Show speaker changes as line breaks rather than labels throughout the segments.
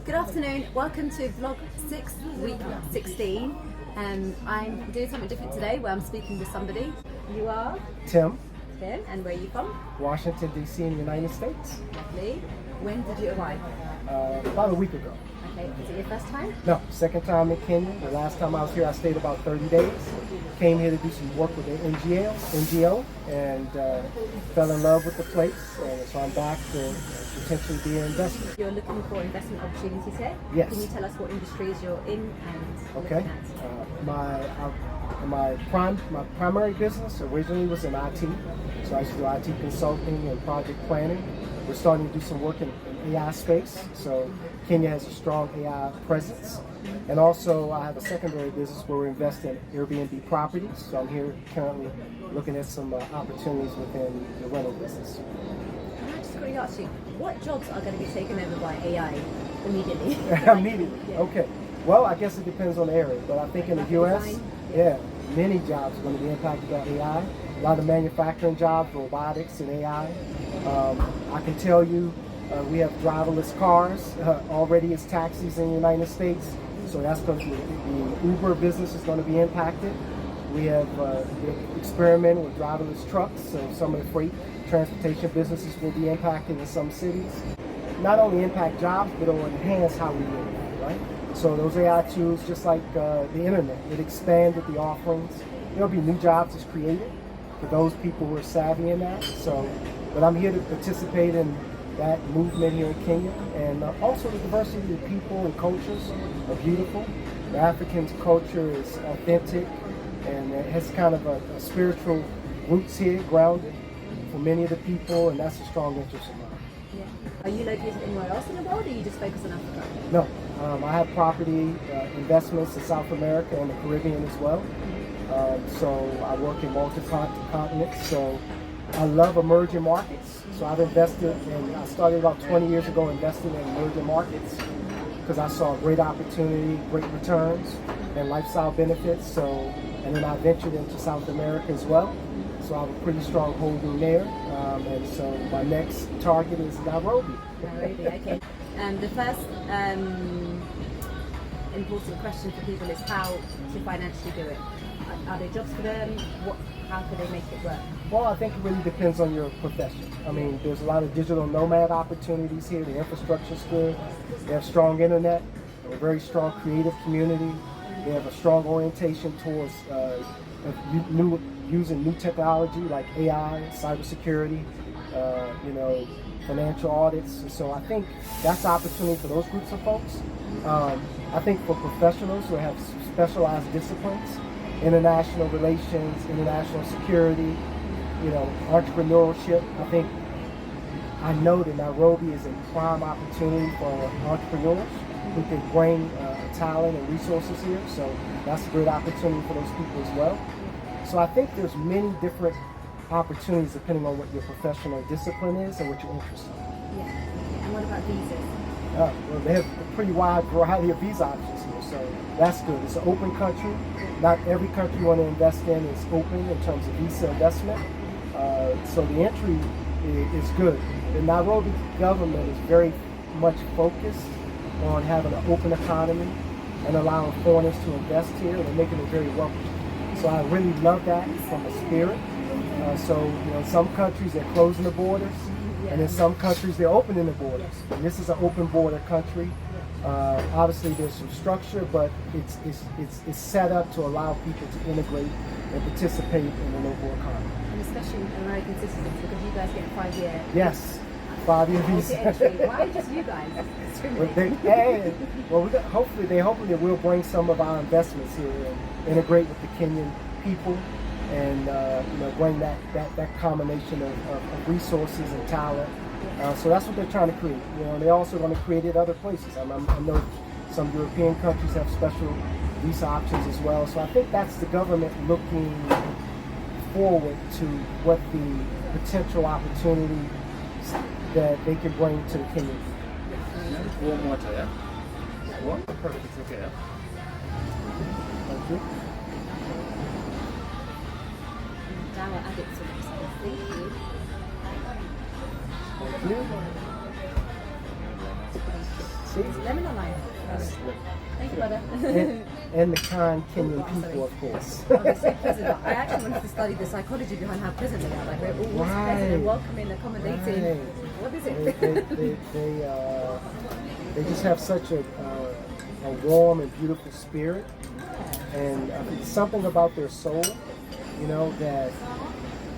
Good afternoon, welcome to vlog 6, week 16. I'm doing something different today where I'm speaking with somebody. You are?
Tim,
And where are you from?
Washington, D.C. in the United States.
Lovely. When did you arrive?
About a week ago.
Okay, is it your first time?
No, second time in Kenya. The last time I was here, I stayed about 30 days. Came here to do some work with the NGO, and fell in love with the place. So I'm back to potentially be an investor.
You're looking for investment opportunities here?
Yes.
Can you tell us what industries you're in and
Okay. My primary business originally was in IT. So I used to do IT consulting and project planning. We're starting to do some work in AI space. So Kenya has a strong AI presence. And also I have a secondary business where we invest in Airbnb properties. So I'm here currently looking at some opportunities within the rental business.
I'm just going to ask you, what jobs are going to be taken over by AI immediately?
Immediately,
Yeah.
okay. Well, I guess it depends on the area, but I think in the U.S.,
design.
many jobs are going to be impacted by AI. A lot of manufacturing jobs, robotics and AI. I can tell you we have driverless cars already as taxis in the United States, so that's going to be, the Uber business is going to be impacted. We have experimented with driverless trucks, so some of the freight transportation businesses will be impacted in some cities. Not only impact jobs, but it will enhance how we live, right? So those AI tools, just like the internet, it expanded the offerings. There'll be new jobs that's created for those people who are savvy in that. So, but I'm here to participate in that movement here in Kenya, and also the diversity of people and cultures are beautiful. The African culture is authentic, and it has kind of a spiritual roots here, grounded for many of the people, and that's a strong interest of mine.
Yeah. Are you located anywhere else in the world, or are you just focused on Africa?
No, I have property investments in South America and the Caribbean as well. So I work in multi-continents. So I love emerging markets. So I've invested, and I started about 20 years ago investing in emerging markets because I saw great opportunity, great returns, and lifestyle benefits. So, and then I ventured into South America as well. So I have a pretty strong holding there. And so my next target is Nairobi.
Nairobi, okay. The first important question for people is how to financially do it. Are there jobs for them? How can they make it work?
Well, I think it really depends on your profession. I mean, there's a lot of digital nomad opportunities here. The infrastructure's good. They have strong internet, a very strong creative community. They have a strong orientation towards using new technology like AI, cybersecurity, financial audits. So I think that's an opportunity for those groups of folks. I think for professionals who have specialized disciplines, international relations, international security, entrepreneurship, I know that Nairobi is a prime opportunity for entrepreneurs who can bring talent and resources here. So that's a great opportunity for those people as well. So I think there's many different opportunities depending on what your professional discipline is and what you're interested in.
Yeah. And what about visas?
Well, they have a pretty wide variety of visa options here, so that's good. It's an open country. Not every country you want to invest in is open in terms of visa investment. So the entry is good. The Nairobi government is very much focused on having an open economy and allowing foreigners to invest here, and making it very welcome. So I really love that from the spirit. In some countries they're closing the borders, and in some countries they're opening the borders. And this is an open border country. Obviously there's some structure, but it's set up to allow people to integrate and participate in the local economy. And
especially American citizens, because you guys get 5-year.
Yes, 5-year visa.
Why just you guys?
Hopefully they will bring some of our investments here and integrate with the Kenyan people, and bring that combination of resources and talent. So that's what they're trying to create. They're also going to create it other places. I know some European countries have special visa options as well. So I think that's the government looking forward to what the potential opportunity that they can bring to the Kenyan people.
Warm water, yeah? What? Perfect, it's okay, yeah?
Thank you.
Now I'll add it to this. Thank you.
Thank you. See?
Lemon or lime? Thank you, brother.
And the kind Kenyan people, of course.
Obviously, pleasant. I actually wanted to study the psychology behind how pleasant they are. Like they're always pleasant and welcoming, accommodating.
Right.
What is it?
They just have such a warm and beautiful spirit, and something about their soul, you know, that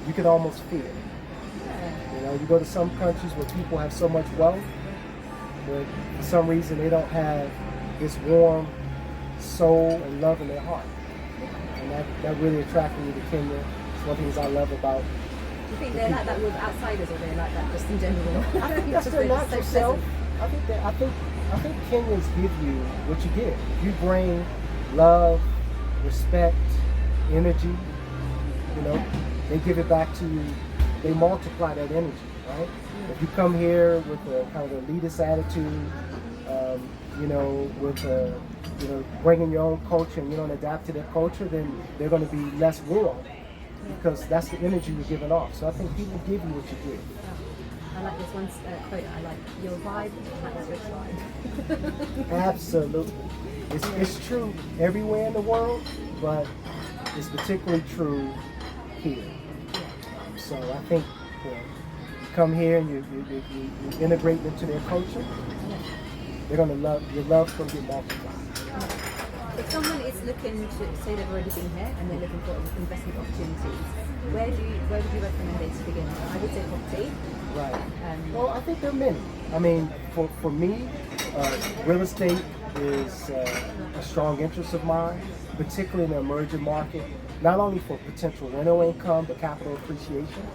you can almost feel. You know, you go to some countries where people have so much wealth, but for some reason they don't have this warm soul and love in their heart. And that really attracted me to Kenya. It's one of the things I love about.
Do you think they're like that with outsiders, or they're like that just in general?
I think that's their natural self. I think Kenyans give you what you give. You bring love, respect, energy. You know, they give it back to you. They multiply that energy, right? If you come here with a kind of elitist attitude, you know, with bringing your own culture and you don't adapt to their culture, then they're going to be less warm because that's the energy you're giving off. So I think people give you what you give.
I like this one quote. I like your vibe matches your tribe.
Absolutely, it's true everywhere in the world, but it's particularly true here. So I think you come here and you integrate into their culture. They're gonna love your love's gonna get multiplied.
If someone is looking to say they've already been here and they're looking for investment opportunities, where would you recommend they to begin? I would say property.
Right. Well, I think there are many. I mean, for me, real estate is a strong interest of mine, particularly in the emerging market. Not only for potential rental income, but capital appreciation.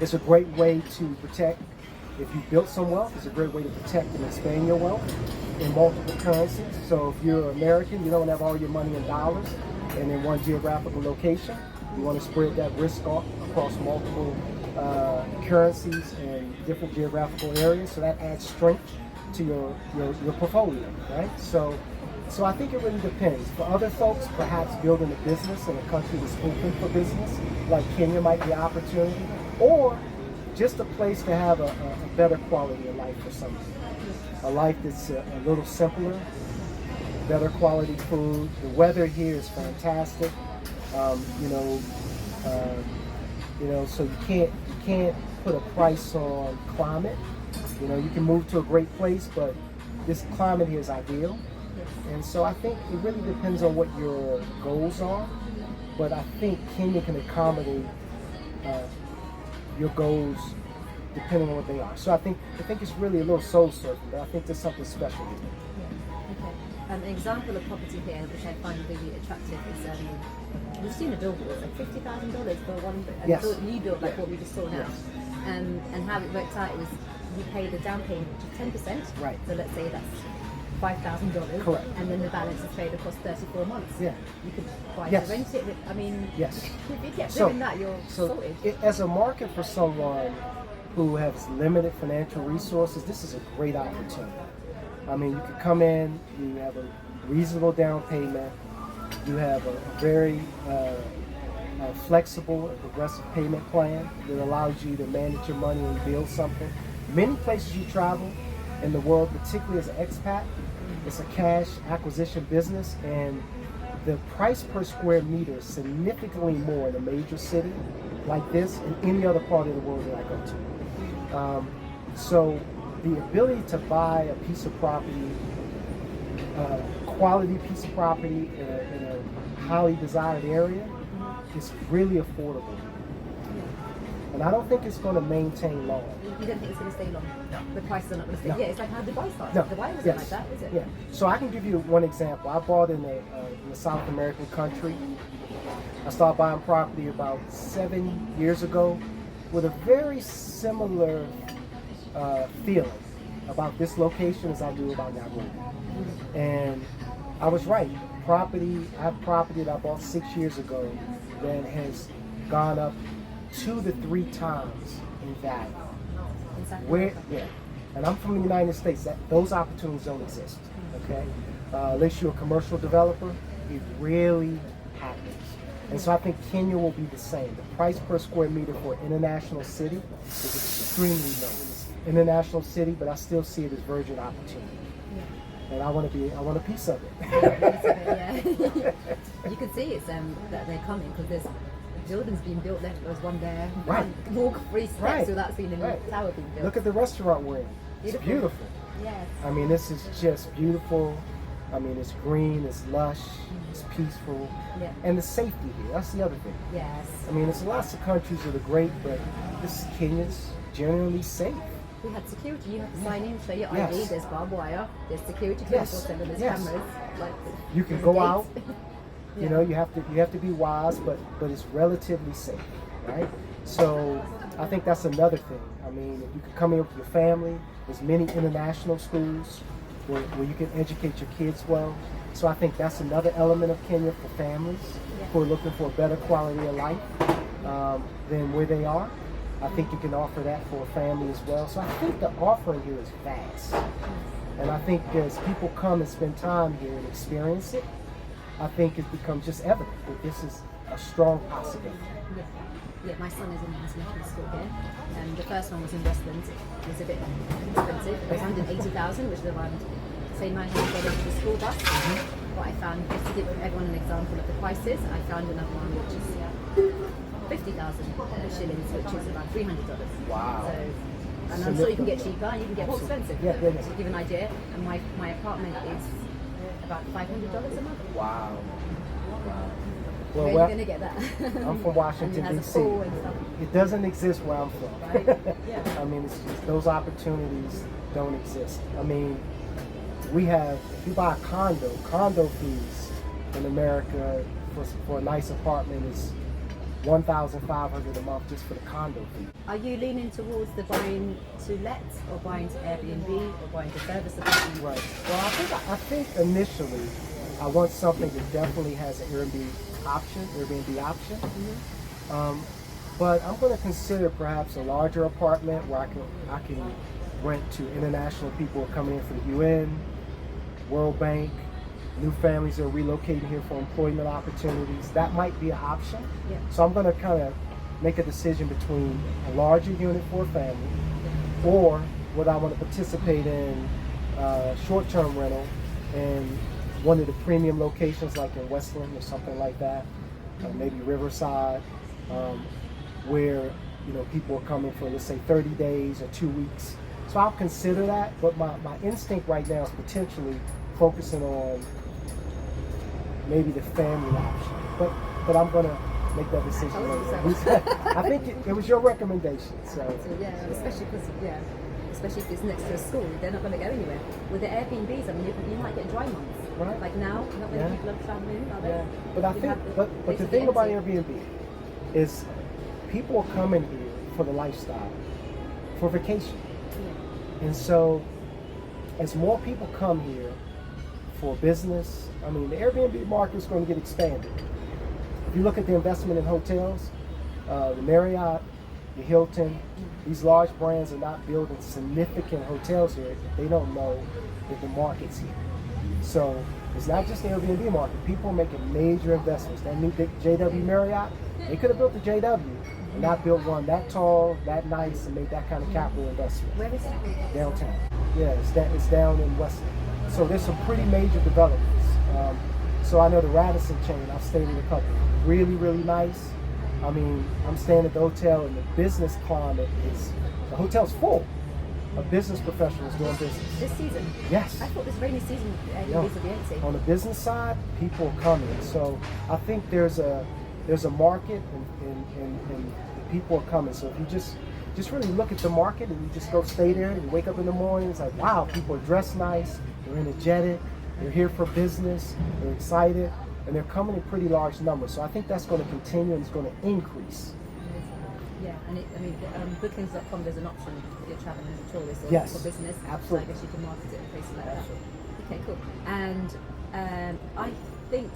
It's a great way to protect. If you built some wealth, it's a great way to protect and expand your wealth in multiple currencies. So if you're American, you don't have all your money in dollars and in one geographical location. You want to spread that risk across multiple currencies and different geographical areas. So that adds strength to your portfolio, right? So I think it really depends. For other folks, perhaps building a business in a country that's open for business, like Kenya might be an opportunity, or just a place to have a better quality of life for somebody. A life that's a little simpler, better quality food. The weather here is fantastic. So you can't put a price on climate. You know, you can move to a great place, but this climate here is ideal. And so I think it really depends on what your goals are. But I think Kenya can accommodate your goals depending on what they are. So I think it's really a little soul surfing, but I think there's something special here.
Yeah. Okay. An example of property here, which I find really attractive, is we've seen a billboard, like $50,000 for one, new build, like what we just saw now.
Yes.
And how it worked out, it was you pay the down payment, which is 10%.
Right.
So let's say that's $5,000.
Correct.
And then the balance is paid across 34 months.
Yeah.
You could buy
Yes.
to rent it. I mean,
Yes.
if you kept doing that, you're sorted.
As a market for someone who has limited financial resources, this is a great opportunity. I mean, you can come in, you have a reasonable down payment, you have a very flexible and progressive payment plan that allows you to manage your money and build something. Many places you travel in the world, particularly as an expat, it's a cash acquisition business, and the price per square meter is significantly more in a major city like this and any other part of the world that I go to. So the ability to buy a piece of property, quality piece of property in a highly desired area is really affordable. And I don't think it's going to maintain long.
You don't think it's going to stay long?
No.
The prices are not going to stay?
No.
Yeah, it's like how Dubai started.
No.
Dubai wasn't
Yes.
like that, is it?
Yeah. So I can give you one example. I bought in a South American country. I started buying property about 7 years ago with a very similar feeling about this location as I do about Nairobi. And I was right. I have property that I bought 6 years ago that has gone up 2 to 3 times in value. And I'm from the United States. Those opportunities don't exist. Okay, unless you're a commercial developer, it rarely happens. And so I think Kenya will be the same. The price per square meter for an international city is extremely low. international city, but I still see it as virgin opportunity.
Yeah.
And I want a piece of it.
Yeah. You can see it's that they're coming because there's buildings being built there. There's one there.
Right.
Walk 3 steps
Right.
without seeing a new
Right.
tower being built.
Look at the restaurant we're in. It's beautiful.
Yes.
I mean, this is just beautiful. I mean, it's green, it's lush, it's peaceful,
Yeah.
and the safety here. That's the other thing.
Yes.
I mean, there's lots of countries that are great, but Kenya's generally safe.
We had security. You have to sign in, show your
Yes.
ID. There's barbed wire. There's security.
Yes.
24/7. There's
Yes.
cameras. Like
You can
there's
go
gates.
out. You know, you have to be wise, but it's relatively safe, right? So I think that's another thing. I mean, if you can come here with your family, there's many international schools where you can educate your kids well. So I think that's another element of Kenya for families who are looking for a better quality of life than where they are. I think you can offer that for a family as well. So I think the offering here is vast. And I think as people come and spend time here and experience it, I think it becomes just evident that this is a strong possibility.
Yeah, my son is in international school here. The first one was in Westland. It was a bit expensive. It was 180,000, which is around, say, $900 for the school bus. But I found, just to give everyone an example of the prices, I found another one which is 50,000 shillings, which is about $300.
Wow.
So, and I'm sure you can get cheaper and you can get more expensive.
Yeah.
To give an idea, and my apartment is about $500 a month.
Wow.
Where are you going to get that?
I'm from Washington,
and it has
D.C.
a pool and stuff.
It doesn't exist where I'm from.
Right? Yeah.
I mean, it's just, those opportunities don't exist. I mean, we have, if you buy a condo fees in America for a nice apartment is $1,500 a month just for the condo fee.
Are you leaning towards the buying to let or buying to Airbnb or buying to service apartment?
Right. Well, I think initially I want something that definitely has an Airbnb option. But I'm going to consider perhaps a larger apartment where I can rent to international people who are coming in for the UN, World Bank, new families that are relocating here for employment opportunities. That might be an option.
Yeah.
So I'm going to kind of make a decision between a larger unit for a family or what I want to participate in short-term rental in one of the premium locations like in Westland or something like that, maybe Riverside, where people are coming for, let's say, 30 days or 2 weeks. So I'll consider that, but my instinct right now is potentially focusing on maybe the family option. But I'm going to make that decision later. I think it was your recommendation. So
yeah, especially if it's next to a school, they're not going to go anywhere. With the Airbnbs, I mean, you might get dry months.
Right.
Like now, not many people are traveling, are they?
Yeah. But I think, but the thing about Airbnb is people are coming here for the lifestyle, for vacation.
Yeah.
And so, as more people come here for business, I mean, the Airbnb market is going to get expanded. If you look at the investment in hotels, the Marriott, the Hilton, these large brands are not building significant hotels here. They don't know that the market's here. So it's not just the Airbnb market. People are making major investments. That new big JW Marriott, they could have built the JW and not built one that tall, that nice, and made that kind of capital investment.
Where is it?
Downtown. Yeah, it's down in Westland. So there's some pretty major developments. So I know the Radisson chain, I've stayed in a couple. Really, really nice. I mean, I'm staying at the hotel and the business climate the hotel's full of business professionals doing business.
This season?
Yes.
I thought this rainy season Airbnbs would be empty.
On the business side, people are coming. So I think there's a market and people are coming. So if you just really look at the market and you just go stay there and you wake up in the morning, it's like, wow, people are dressed nice, they're energetic, they're here for business, they're excited, and they're coming in pretty large numbers. So I think that's going to continue and it's going to increase.
Yeah, and bookings.com, there's an option if you're traveling as a tourist or
Yes,
for business.
absolutely.
So I guess you can market it in places like
Absolutely.
that. Okay, cool. And I think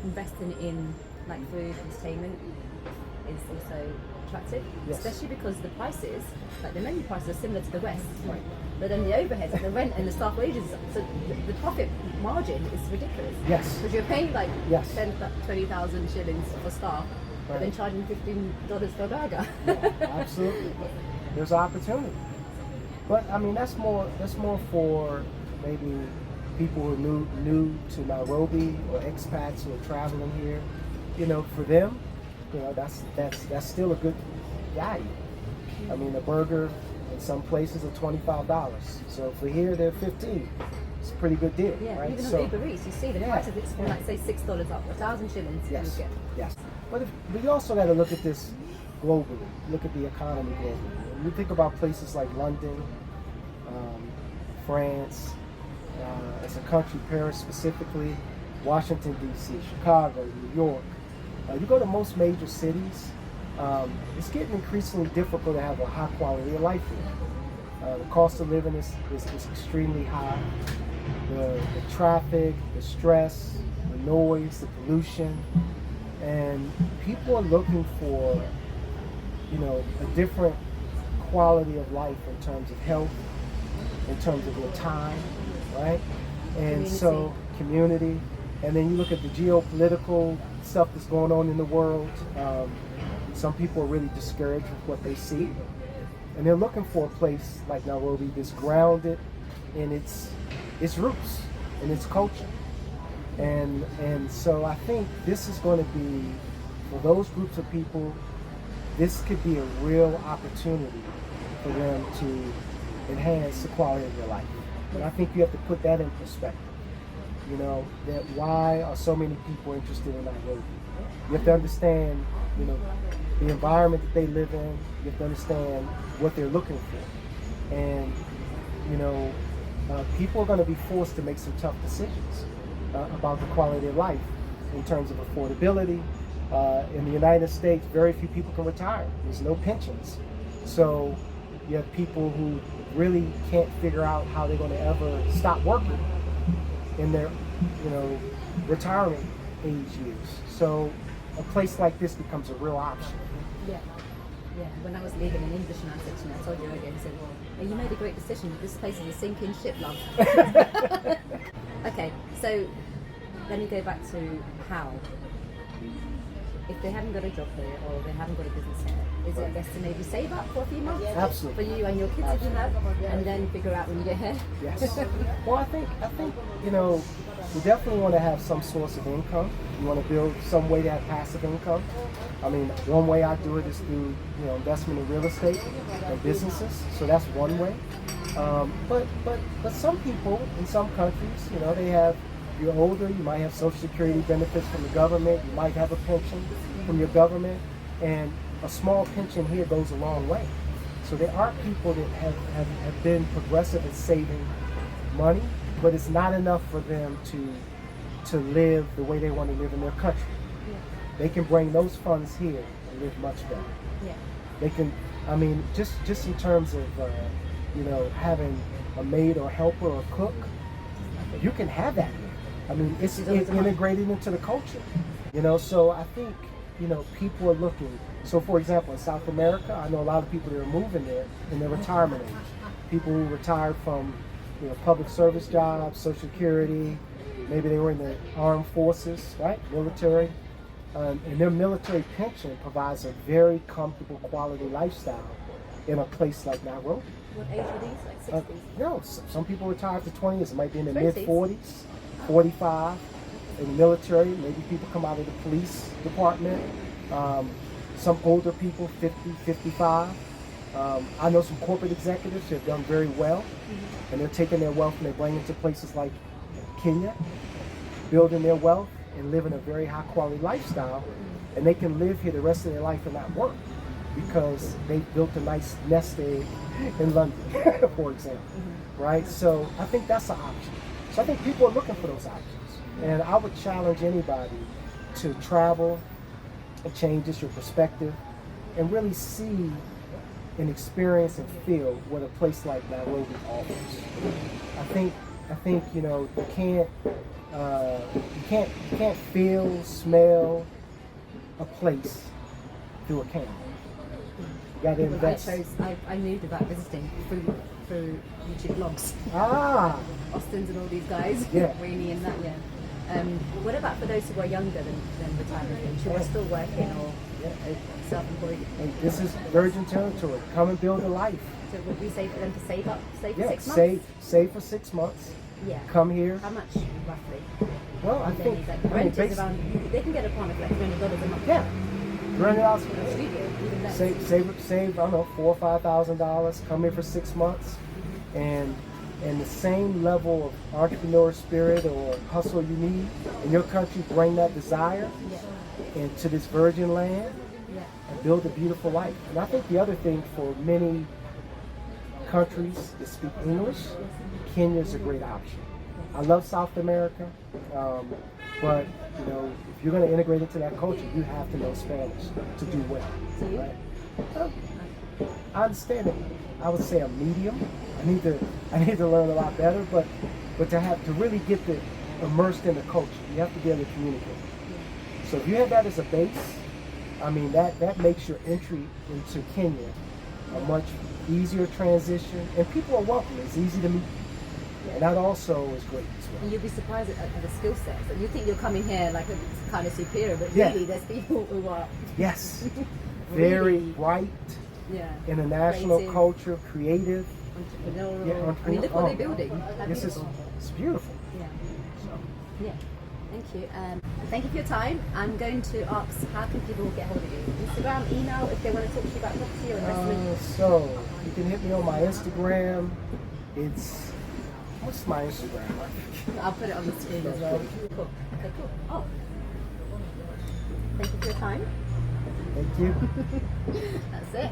investing in like food, entertainment is also attractive,
Yes.
especially because the prices, like the menu prices are similar to the West.
Right.
But then the overheads, like the rent and the staff wages, so the profit margin is ridiculous.
Yes.
Because you're paying like
Yes.
20,000 shillings for staff, but then charging $15 for a burger.
Absolutely. There's opportunity. But I mean, that's more for maybe people who are new to Nairobi or expats who are traveling here. You know, for them, you know, that's still a good value. I mean, a burger in some places are $25. So for here, they're 15. It's a pretty good deal,
Yeah,
right?
even
So,
on Uber Eats, you see the prices. It's from like say $6 up, 1,000 shillings.
yes,
You get.
yes. But we also got to look at this globally. Look at the economy globally. When you think about places like London, France, as a country, Paris specifically, Washington D.C., Chicago, New York. You go to most major cities, it's getting increasingly difficult to have a high quality of life here. The cost of living is extremely high. The traffic, the stress, the noise, the pollution, and people are looking for, you know, a different quality of life in terms of health, in terms of your time, right? And so community, and then you look at the geopolitical stuff that's going on in the world. Some people are really discouraged with what they see, and they're looking for a place like Nairobi that's grounded in its roots and its culture. And so I think this is going to be, for those groups of people, this could be a real opportunity for them to enhance the quality of their life. And I think you have to put that in perspective. You know, that why are so many people interested in Nairobi? You have to understand, you know, the environment that they live in. You have to understand what they're looking for. And, you know, people are going to be forced to make some tough decisions about the quality of life in terms of affordability. In the United States, very few people can retire. There's no pensions. So you have people who really can't figure out how they're going to ever stop working in their, you know, retirement age years. So a place like this becomes a real option.
Yeah. Yeah. When I was leaving an Englishman said to me, I told you earlier, he said, well, you made a great decision. This place is a sinking ship, love. Okay, so let me go back to how. If they haven't got a job here or they haven't got a business here, is it best to maybe save up for a few months?
Absolutely.
For you and your kids if you have, and then figure out when you get here?
Yes. Well, I think, you know, you definitely want to have some source of income. You want to build some way to have passive income. I mean, one way I do it is through, you know, investment in real estate and businesses. So that's one way. But some people in some countries, you know, they have, you're older, you might have Social Security benefits from the government, you might have a pension from your government, and a small pension here goes a long way. So there are people that have been progressive in saving money, but it's not enough for them to live the way they want to live in their country.
Yeah.
They can bring those funds here and live much better.
Yeah.
They can, I mean, just in terms of, you know, having a maid or helper or cook, you can have that here. I mean, it's integrated into the culture, you know. So I think, you know, people are looking. So, for example, in South America, I know a lot of people that are moving there in their retirement age. People who retired from, you know, public service jobs, Social Security, maybe they were in the armed forces, right, military, and their military pension provides a very comfortable, quality lifestyle in a place like Nairobi.
What age were these? Like 60s?
No, some people retire after 20 years. It might be in the
20s.
mid-40s. 45 in the military, maybe people come out of the police department, some older people, 50, 55. I know some corporate executives who have done very well, and they're taking their wealth and they're bringing it to places like Kenya, building their wealth and living a very high quality lifestyle, and they can live here the rest of their life and not work because they built a nice nest egg in London, for example, right? So I think that's an option. So I think people are looking for those options. And I would challenge anybody to travel. It changes your perspective and really see and experience and feel what a place like Nairobi offers. I think you know, you can't feel, smell a place through a camera. You got to invest.
I knew about visiting through YouTube vlogs.
Ah,
Austin's and all these guys.
Yeah.
Rainy and that, yeah. What about for those who are younger than retirement age, who are still working or self-employed?
And this is virgin territory. Come and build a life.
So would we say for them to save up, save for
Yeah,
6 months?
save for 6 months.
Yeah.
Come here.
How much roughly?
Well, I
They
think
need, like,
I mean,
rent is
basi-
around. They can get a apartment for like $300 a month.
Yeah, $300
For a studio, even less.
save. I don't know, $4,000 or $5,000. Come here for 6 months, and the same level of entrepreneur spirit or hustle you need in your country, bring that desire
Yeah.
into this virgin land
Yeah.
and build a beautiful life. And I think the other thing for many countries that speak English, Kenya is a great option. I love South America, but you know, if you're going to integrate into that culture, you have to know Spanish to do well.
Do you?
Right? I understand it. I would say a medium. I need to learn a lot better, but to really get immersed in the culture, you have to be able to communicate. So if you have that as a base, I mean that makes your entry into Kenya a much easier transition, and people are welcome. It's easy to meet, and that also is great as well.
And you'll be surprised at the skill sets. And you think you're coming here like a kind of superior, but
Yeah.
really there's people who are
Yes, very
Really?
bright,
yeah,
international
creative,
culture, creative.
entrepreneurial.
Yeah,
I mean, look what
oh,
they're building. How
This is
beautiful.
it's beautiful.
Yeah.
So,
Yeah, thank you. Thank you for your time. I'm going to ask, how can people get hold of you? Instagram, email, if they want to talk to you about property or investment.
so you can hit me on my Instagram. What's my Instagram?
I'll put it on the screen as well. Cool. Okay, cool. Oh, thank you for your time.
Thank you.
That's it.